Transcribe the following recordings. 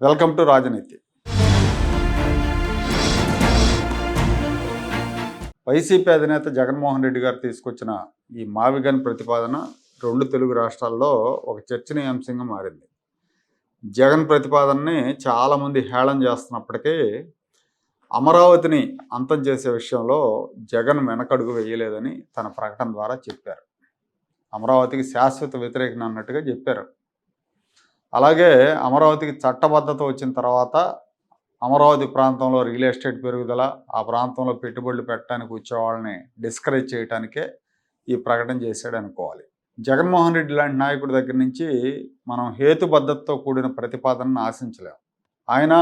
Welcome to రాజనీతి. YCP అధినేత జగన్మోహన్ రెడ్డి గారు తీసుకొచ్చిన ఈ మావిగన్ ప్రతిపాదన రెండు తెలుగు రాష్ట్రాల్లో ఒక చర్చనీయాంశంగా మారింది. జగన్ ప్రతిపాదనని చాలామంది హేళన చేస్తున్నప్పటికీ అమరావతిని అంతం చేసే విషయంలో జగన్ వెనకడుగు వేయలేదని తన ప్రకటన ద్వారా చెప్పారు. అమరావతికి శాశ్వత వ్యతిరేకం అన్నట్టుగా చెప్పారు. అలాగే అమరావతికి చట్టబద్ధత వచ్చిన తర్వాత అమరావతి ప్రాంతంలో రియల్ ఎస్టేట్ పెరుగుదల, ఆ ప్రాంతంలో పెట్టుబడులు పెట్టడానికి వచ్చేవాళ్ళని డిస్కరేజ్ చేయడానికే ఈ ప్రకటన చేశాడు అనుకోవాలి. జగన్మోహన్ రెడ్డి లాంటి నాయకుడి దగ్గర నుంచి మనం హేతుబద్ధతతో కూడిన ప్రతిపాదనను ఆశించలేం. ఆయన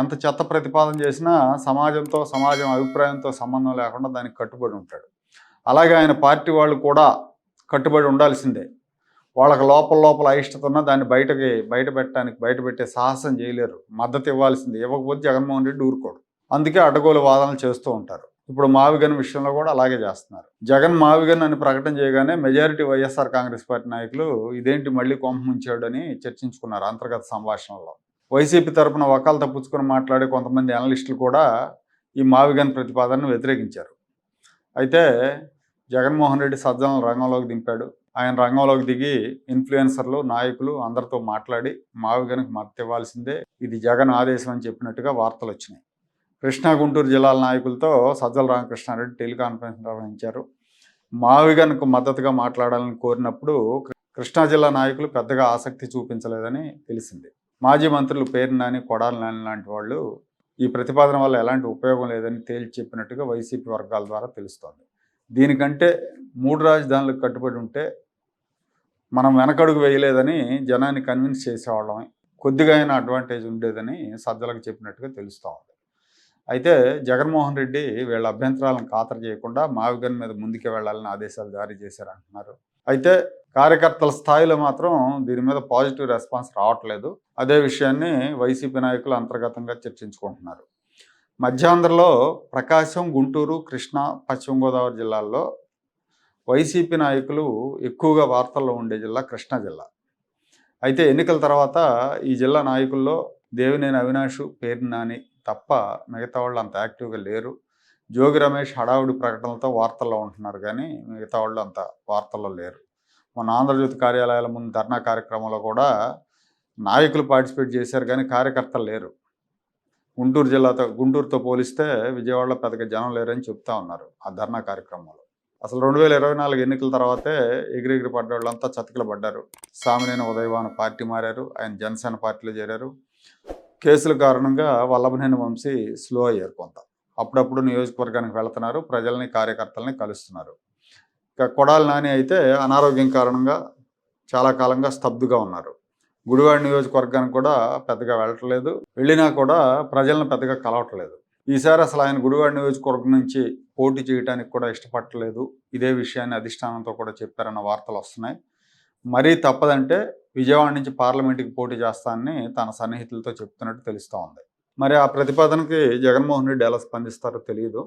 ఎంత చెత్త ప్రతిపాదన చేసినా సమాజం అభిప్రాయంతో సంబంధం లేకుండా దానికి కట్టుబడి ఉంటాడు. అలాగే ఆయన పార్టీ వాళ్ళు కూడా కట్టుబడి ఉండాల్సిందే. వాళ్ళకి లోపల అయిష్టత ఉన్నా దాన్ని బయటపెట్టే సాహసం చేయలేరు. మద్దతు ఇవ్వాల్సింది. ఇవ్వకపోతే జగన్మోహన్ రెడ్డి ఊరుకోడు. అందుకే అడ్డగోలు వాదనలు చేస్తూ ఉంటారు. ఇప్పుడు మావిగన్ విషయంలో కూడా అలాగే చేస్తున్నారు. జగన్ మావిగన్ అని ప్రకటన చేయగానే మెజారిటీ వైఎస్ఆర్ కాంగ్రెస్ పార్టీ నాయకులు ఇదేంటి మళ్ళీ కొంప ముంచాడని చర్చించుకున్నారు అంతర్గత సంభాషణలో. వైసీపీ తరపున వకాలు తప్పించుకొని మాట్లాడే కొంతమంది అనలిస్టులు కూడా ఈ మావిగన్ ప్రతిపాదనను వ్యతిరేకించారు. అయితే జగన్మోహన్ రెడ్డి సజ్జలను రంగంలోకి దింపాడు. ఆయన రంగంలోకి దిగి ఇన్ఫ్లుయెన్సర్లు, నాయకులు అందరితో మాట్లాడి మావిగన్కి మద్దతు ఇవ్వాల్సిందే, ఇది జగన్ ఆదేశం అని చెప్పినట్టుగా వార్తలు వచ్చినాయి. కృష్ణా, గుంటూరు జిల్లాల నాయకులతో సజ్జల రామకృష్ణారెడ్డి టెలికాన్ఫరెన్స్ నిర్వహించారు. మావిగన్కు మద్దతుగా మాట్లాడాలని కోరినప్పుడు కృష్ణా జిల్లా నాయకులు పెద్దగా ఆసక్తి చూపించలేదని తెలిసింది. మాజీ మంత్రులు పేర్ని నాని, కొడాలి నాని లాంటి వాళ్ళు ఈ ప్రతిపాదన వల్ల ఎలాంటి ఉపయోగం లేదని తేల్చి చెప్పినట్టుగా వైసీపీ వర్గాల ద్వారా తెలుస్తోంది. దీనికంటే 3 రాజధానులకు కట్టుబడి ఉంటే మనం వెనకడుగు వేయలేదని జనాన్ని కన్విన్స్ చేసేవాళ్ళమే, కొద్దిగా అయినా అడ్వాంటేజ్ ఉండేదని సజ్జలకు చెప్పినట్టుగా తెలుస్తూ ఉంది. అయితే జగన్మోహన్ రెడ్డి వీళ్ళ అభ్యంతరాలను ఖాతరు చేయకుండా మావిగన్ మీద ముందుకే వెళ్లాలని ఆదేశాలు జారీ చేశారంటున్నారు. అయితే కార్యకర్తల స్థాయిలో మాత్రం దీని మీద పాజిటివ్ రెస్పాన్స్ రావట్లేదు. అదే విషయాన్ని వైసీపీ నాయకులు అంతర్గతంగా చర్చించుకుంటున్నారు. మధ్యాంధ్రలో ప్రకాశం, గుంటూరు, కృష్ణా, పశ్చిమ గోదావరి జిల్లాల్లో వైసీపీ నాయకులు ఎక్కువగా వార్తల్లో ఉండే జిల్లా కృష్ణా జిల్లా. అయితే ఎన్నికల తర్వాత ఈ జిల్లా నాయకుల్లో దేవినేని అవినాష్, పేర్ని నాని తప్ప మిగతా వాళ్ళు అంత యాక్టివ్గా లేరు. జోగి రమేష్ హడావుడి ప్రకటనలతో వార్తల్లో ఉంటున్నారు, కానీ మిగతా వాళ్ళు అంత వార్తల్లో లేరు. మొన్న ఆంధ్రజ్యోతి కార్యాలయాల ముందు ధర్నా కార్యక్రమంలో కూడా నాయకులు పార్టిసిపేట్ చేశారు, కానీ కార్యకర్తలు లేరు. గుంటూరుతో పోలిస్తే విజయవాడలో పెద్దగా జనం లేరని చెప్తా ఉన్నారు ఆ ధర్నా కార్యక్రమంలో. అసలు 2024 ఎన్నికల తర్వాతే ఎగిరెగిరి పడ్డవాళ్ళంతా చతికిల పడ్డారు. సామినేని ఉదయభాను పార్టీ మారారు, ఆయన జనసేన పార్టీలో చేరారు. కేసుల కారణంగా వల్లభనేని వంశీ స్లో అయ్యారు కొంత. అప్పుడప్పుడు నియోజకవర్గానికి వెళుతున్నారు, ప్రజల్ని కార్యకర్తల్ని కలుస్తున్నారు. ఇక కొడాలి నాని అయితే అనారోగ్యం కారణంగా చాలా కాలంగా స్తబ్దుగా ఉన్నారు. గుడివాడ నియోజకవర్గానికి కూడా పెద్దగా వెళ్ళట్లేదు, వెళ్ళినా కూడా ప్రజలను పెద్దగా కలవట్లేదు. ఈసారి అసలు ఆయన గుడివాడ నియోజకవర్గం నుంచి పోటీ చేయడానికి కూడా ఇష్టపడలేదు. ఇదే విషయాన్ని అధిష్టానంతో కూడా చెప్పారన్న వార్తలు వస్తున్నాయి. మరీ తప్పదంటే విజయవాడ నుంచి పార్లమెంటుకి పోటీ చేస్తానని తన సన్నిహితులతో చెప్తున్నట్టు తెలుస్తూ ఉంది. మరి ఆ ప్రతిపాదనకి జగన్మోహన్ రెడ్డి ఎలా స్పందిస్తారో తెలియదు.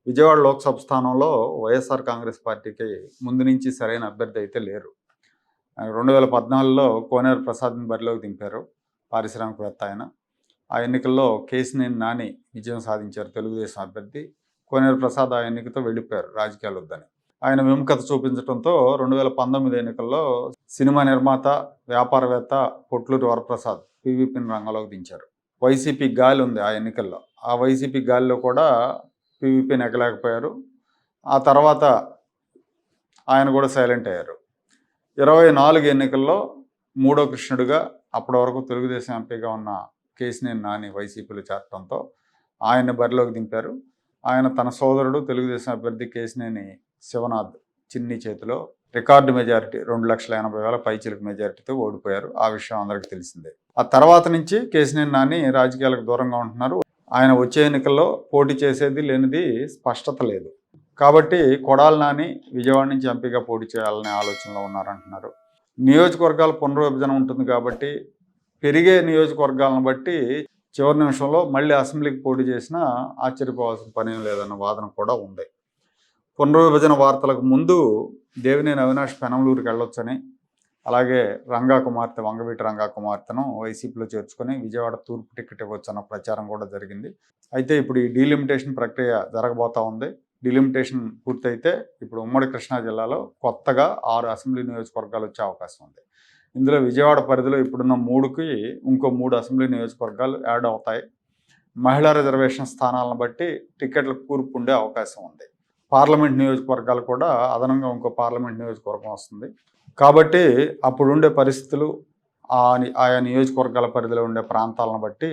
విజయవాడ లోక్సభ స్థానంలో వైఎస్ఆర్ కాంగ్రెస్ పార్టీకి ముందు నుంచి సరైన అభ్యర్థి అయితే లేరు. 2014లో కోనేరు ప్రసాద్ని బరిలోకి దింపారు, పారిశ్రామికవేత్త ఆయన. ఆ ఎన్నికల్లో కేసినేని నాని విజయం సాధించారు, తెలుగుదేశం అభ్యర్థి. కోనేరు ప్రసాద్ ఆ ఎన్నికతో వెళ్ళిపోయారు, రాజకీయాలు వద్దని. ఆయన విముఖత చూపించడంతో 2019 ఎన్నికల్లో సినిమా నిర్మాత, వ్యాపారవేత్త పొట్లూరి వరప్రసాద్ పీవీపీని రంగంలోకి దించారు. వైసీపీ గాలి ఉంది ఆ ఎన్నికల్లో. ఆ వైసీపీ గాలిలో కూడా పీవీపీని ఎక్కలేకపోయారు. ఆ తర్వాత ఆయన కూడా సైలెంట్ అయ్యారు. 24 ఎన్నికల్లో మూడో కృష్ణుడిగా అప్పటి వరకు తెలుగుదేశం ఎంపీగా ఉన్న కేసినేని నాని వైసీపీలో చేరటంతో ఆయన్ని బరిలోకి దింపారు. ఆయన తన సోదరుడు తెలుగుదేశం అభ్యర్థి కేసినేని శివనాథ్ చిన్ని చేతిలో రికార్డు మెజారిటీ 2,80,000 పైచిలకు మెజారిటీతో ఓడిపోయారు. ఆ విషయం అందరికీ తెలిసిందే. ఆ తర్వాత నుంచి కేసినేని నాని రాజకీయాలకు దూరంగా ఉంటున్నారు. ఆయన వచ్చే ఎన్నికల్లో పోటీ చేసేది లేనిది స్పష్టత లేదు. కాబట్టి కొడాలి నాని విజయవాడ నుంచి ఎంపీగా పోటీ చేయాలనే ఆలోచనలో ఉన్నారంటున్నారు. నియోజకవర్గాల పునర్విభజన ఉంటుంది కాబట్టి పెరిగే నియోజకవర్గాలను బట్టి చివరి నిమిషంలో మళ్ళీ అసెంబ్లీకి పోటీ చేసినా ఆశ్చర్యపోవాల్సిన పనేం లేదన్న వాదన కూడా ఉంది. పునర్విభజన వార్తలకు ముందు దేవినేని అవినాష్ పెనంలూరుకి వెళ్ళొచ్చని, అలాగే రంగా కుమార్తె వంగవీటి రంగా కుమార్తెను వైసీపీలో చేర్చుకొని విజయవాడ తూర్పు టికెట్ ఇవ్వచ్చు అన్న ప్రచారం కూడా జరిగింది. అయితే ఇప్పుడు ఈ డీలిమిటేషన్ ప్రక్రియ జరగబోతా ఉంది. డీలిమిటేషన్ పూర్తయితే ఇప్పుడు ఉమ్మడి కృష్ణా జిల్లాలో కొత్తగా 6 అసెంబ్లీ నియోజకవర్గాలు వచ్చే అవకాశం ఉంది. ఇందులో విజయవాడ పరిధిలో ఇప్పుడున్న 3కి ఇంకో 3 అసెంబ్లీ నియోజకవర్గాలు యాడ్ అవుతాయి. మహిళా రిజర్వేషన్ స్థానాలను బట్టి టికెట్ల కూర్పు ఉండే అవకాశం ఉంది. పార్లమెంట్ నియోజకవర్గాలు కూడా అదనంగా ఇంకో పార్లమెంట్ నియోజకవర్గం వస్తుంది. కాబట్టి అప్పుడుండే పరిస్థితులు ఆయా నియోజకవర్గాల పరిధిలో ఉండే ప్రాంతాలను బట్టి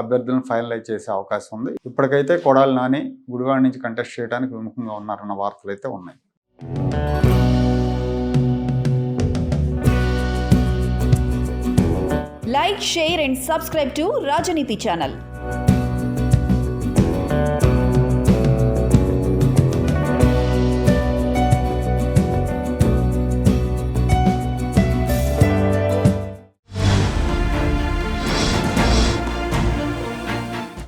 అభ్యర్థులను ఫైనలైజ్ చేసే అవకాశం ఉంది. ఇప్పటికైతే కొడాలి నాని గుడివాడ నుంచి కంటెస్ట్ చేయడానికి విముఖంగా ఉన్నారన్న వార్తలు అయితే ఉన్నాయి. Like, share and subscribe to Rajaniti channel.